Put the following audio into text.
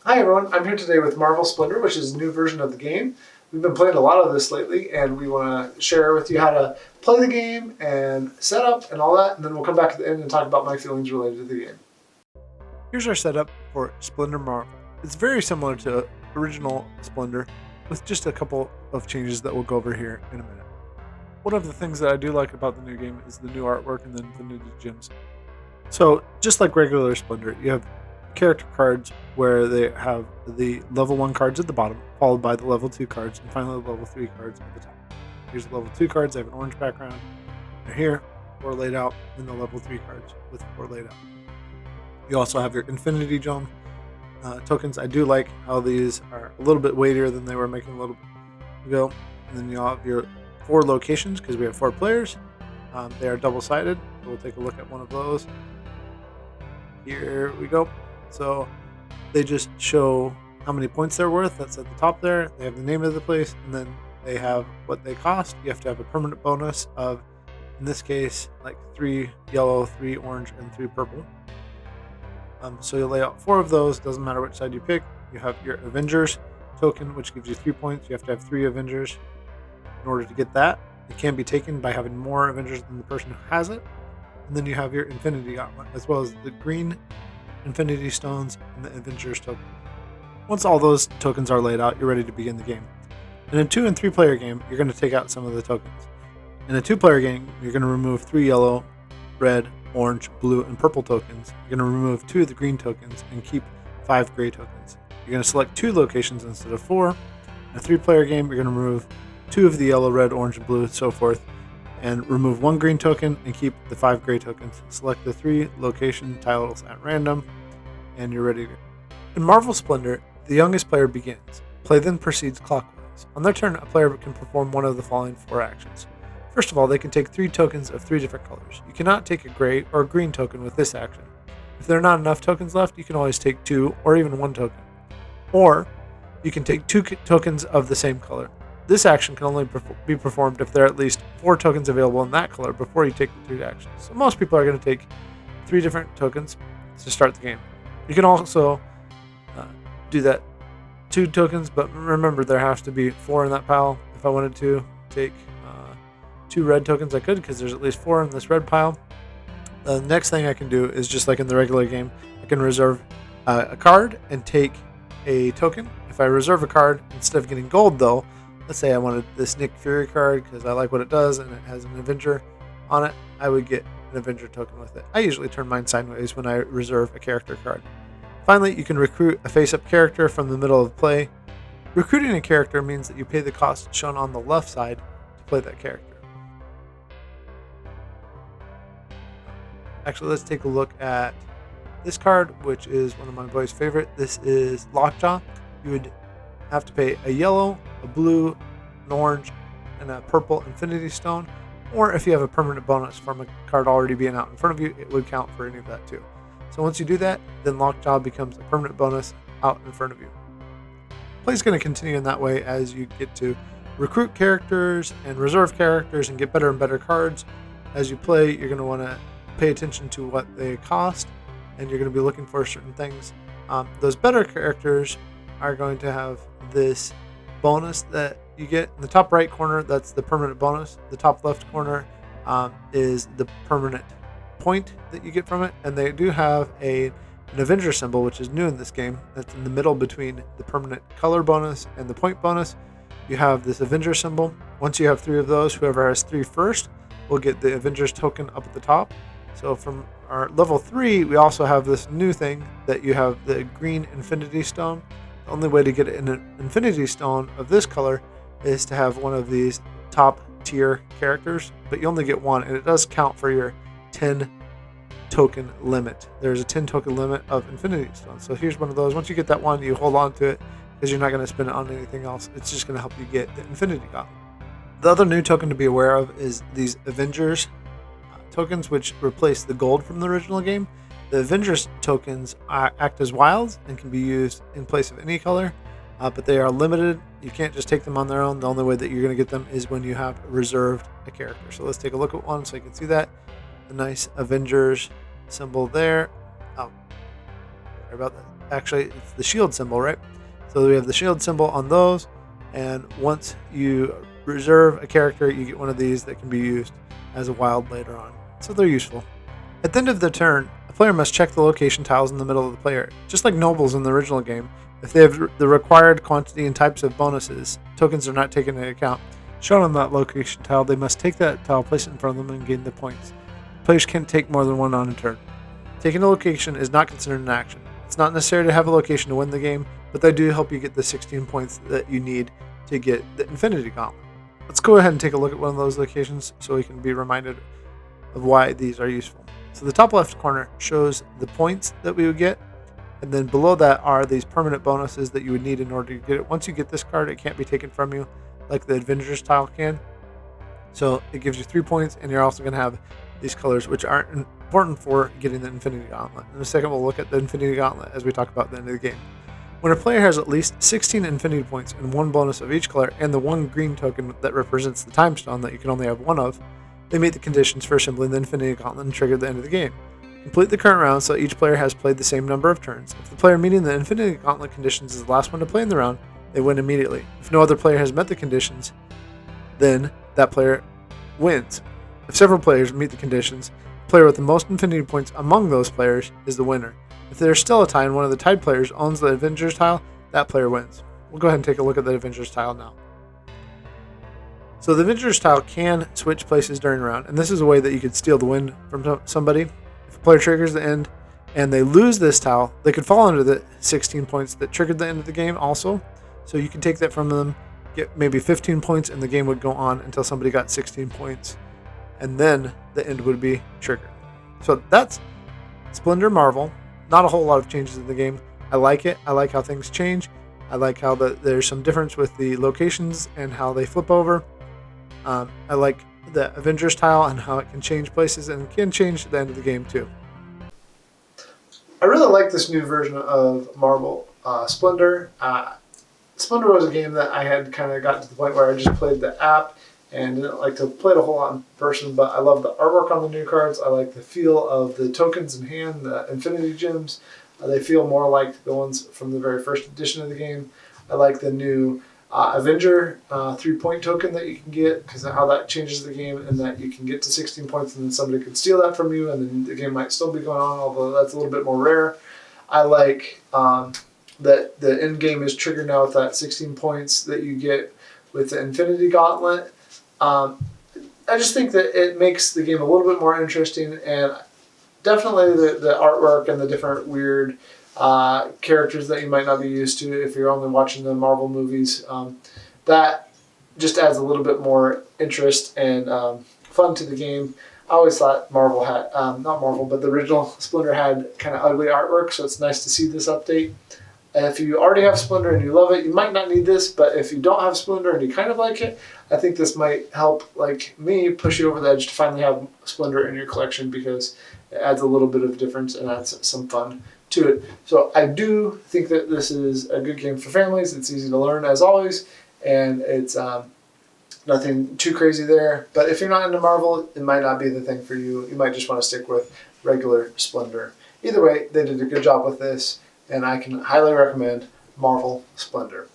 Hi everyone, I'm here today with Marvel Splendor, which is a new version of the game. We've been playing a lot of this lately, and we want to share with you how to play the game and setup and all that, and then we'll come back at the end and talk about my feelings related to the game. Here's our setup for Splendor Marvel. It's very similar to original Splendor, with just a couple of changes that we'll go over here in a minute. One of the things that I do like about the new game is the new artwork and then the new gems. So, just like regular Splendor, you have character cards where they have the level 1 cards at the bottom, followed by the level 2 cards, and finally the level 3 cards at the top. Here's the level 2 cards, they have an orange background. They're here, 4 laid out, and the level 3 cards with 4 laid out. You also have your Infinity Gauntlet tokens. I do like how these are a little bit weightier than they were making a little bit ago. And then you have your 4 locations, because we have 4 players. They are double-sided. We'll take a look at one of those. Here we go. So they just show how many points they're worth. That's at the top there. They have the name of the place, and then they have what they cost. You have to have a permanent bonus of, in this case, like 3 yellow, 3 orange, and 3 purple. So you'll lay out 4 of those. Doesn't matter which side you pick. You have your Avengers Token, which gives you 3 points. You have to have 3 Avengers in order to get that. It can be taken by having more Avengers than the person who has it. And then you have your Infinity Gauntlet, as well as the green Infinity Stones and the Avengers Token. Once all those tokens are laid out, you're ready to begin the game. In a 2 and 3 player game, you're going to take out some of the tokens. In a 2 player game, you're going to remove 3 yellow, red, orange, blue, and purple tokens. You're going to remove 2 of the green tokens and keep 5 gray tokens. You're going to select 2 locations instead of 4. In a 3 player game, you're going to remove 2 of the yellow, red, orange, and blue, and so forth, and remove 1 green token and keep the 5 gray tokens. Select the 3 location tiles at random, and you're ready to go. In Marvel Splendor, the youngest player begins. Play then proceeds clockwise. On their turn, a player can perform one of the following 4 actions. First of all, they can take 3 tokens of 3 different colors. You cannot take a gray or a green token with this action. If there are not enough tokens left, you can always take 2 or even 1 token. Or, you can take 2 tokens of the same color. This action can only be performed if there are at least 4 tokens available in that color before you take the 3 actions. So most people are going to take 3 different tokens to start the game. You can also do that 2 tokens, but remember there has to be 4 in that pile. If I wanted to take 2 red tokens, I could, because there's at least 4 in this red pile. The next thing I can do is just like in the regular game, I can reserve a card and take a token. If I reserve a card, instead of getting gold though, let's say I wanted this Nick Fury card because I like what it does and it has an Avenger on it, I would get an Avenger token with it. I usually turn mine sideways when I reserve a character card. Finally, you can recruit a face-up character from the middle of play. Recruiting a character means that you pay the cost shown on the left side to play that character. Actually, let's take a look at this card, which is one of my boys' favorite. This is Lockjaw. You would have to pay a yellow, a blue, an orange, and a purple Infinity Stone. Or if you have a permanent bonus from a card already being out in front of you, it would count for any of that too. So once you do that, then Lockjaw becomes a permanent bonus out in front of you. Play is going to continue in that way as you get to recruit characters and reserve characters and get better and better cards. As you play, you're going to want to pay attention to what they cost, and you're going to be looking for certain things. Those better characters are going to have this bonus that you get in the top right corner. That's the permanent bonus. The top left corner is the permanent point that you get from it, and they do have an Avenger symbol, which is new in this game. That's in the middle between the permanent color bonus and the point bonus. You have this Avenger symbol. Once you have 3 of those, whoever has 3 first will get the Avengers token up at the top. So from our level 3, we also have this new thing that you have the green Infinity Stone. The only way to get an Infinity Stone of this color is to have one of these top tier characters, but you only get 1, and it does count for your 10 token limit. There's a 10 token limit of Infinity Stones. So here's one of those. Once you get that one, you hold on to it because you're not going to spend it on anything else. It's just going to help you get the Infinity Gauntlet. The other new token to be aware of is these Avengers tokens, which replace the gold from the original game. The Avengers tokens act as wilds and can be used in place of any color, but they are limited. You can't just take them on their own. The only way that you're going to get them is when you have reserved a character. So let's take a look at one so you can see that. The nice Avengers symbol there. Oh, sorry about that. actually it's the shield symbol, right? So we have the shield symbol on those, and once you reserve a character, you get one of these that can be used as a wild later on. So they're useful. At the end of the turn, a player must check the location tiles in the middle of the player. Just like nobles in the original game, if they have the required quantity and types of bonuses, tokens are not taken into account. Shown on that location tile, they must take that tile, place it in front of them, and gain the points. Players can't take more than one on a turn. Taking a location is not considered an action. It's not necessary to have a location to win the game, but they do help you get the 16 points that you need to get the Infinity Gauntlet. Let's go ahead and take a look at one of those locations so we can be reminded of why these are useful. So the top left corner shows the points that we would get, and then below that are these permanent bonuses that you would need in order to get it. Once you get this card, it can't be taken from you like the Avengers Tile can. So it gives you 3 points, and you're also going to have these colors, which are important for getting the Infinity Gauntlet. In a second, we'll look at the Infinity Gauntlet as we talk about the end of the game. When a player has at least 16 Infinity points and one bonus of each color, and the one green token that represents the Time Stone that you can only have one of, they meet the conditions for assembling the Infinity Gauntlet and trigger the end of the game. Complete the current round so each player has played the same number of turns. If the player meeting the Infinity Gauntlet conditions is the last one to play in the round, they win immediately. If no other player has met the conditions, then that player wins. If several players meet the conditions, the player with the most Infinity points among those players is the winner. If there's still a tie and one of the tied players owns the Avengers Tile, that player wins. We'll go ahead and take a look at the Avengers Tile now. So the Avengers Tile can switch places during a round, and this is a way that you could steal the win from somebody. If a player triggers the end and they lose this tile, they could fall under the 16 points that triggered the end of the game also. So you can take that from them, get maybe 15 points, and the game would go on until somebody got 16 points, and then the end would be triggered. So that's Splendor Marvel. Not a whole lot of changes in the game. I like it. I like how things change. I like how there's some difference with the locations and how they flip over. I like the Avengers Tile and how it can change places and can change the end of the game too. I really like this new version of Marvel Splendor. Splendor was a game that I had kind of gotten to the point where I just played the app and didn't like to play it a whole lot in person, but I love the artwork on the new cards. I like the feel of the tokens in hand, the Infinity Gems. They feel more like the ones from the very first edition of the game. I like the new Avenger 3-point token that you can get, because of how that changes the game, and that you can get to 16 points and then somebody could steal that from you and then the game might still be going on, although that's a little bit more rare. I like that the end game is triggered now with that 16 points that you get with the Infinity Gauntlet. I just think that it makes the game a little bit more interesting, and definitely the artwork and the different weird characters that you might not be used to if you're only watching the Marvel movies. That just adds a little bit more interest and fun to the game. I always thought Marvel had, not Marvel, but the original Splendor had kind of ugly artwork, so it's nice to see this update. If you already have Splendor and you love it, you might not need this, but if you don't have Splendor and you kind of like it, I think this might help, like me, push you over the edge to finally have Splendor in your collection, because it adds a little bit of difference and adds some fun to it. So I do think that this is a good game for families. It's easy to learn as always, and it's nothing too crazy there. But if you're not into Marvel, it might not be the thing for you. You might just want to stick with regular Splendor. Either way, they did a good job with this, and I can highly recommend Marvel Splendor.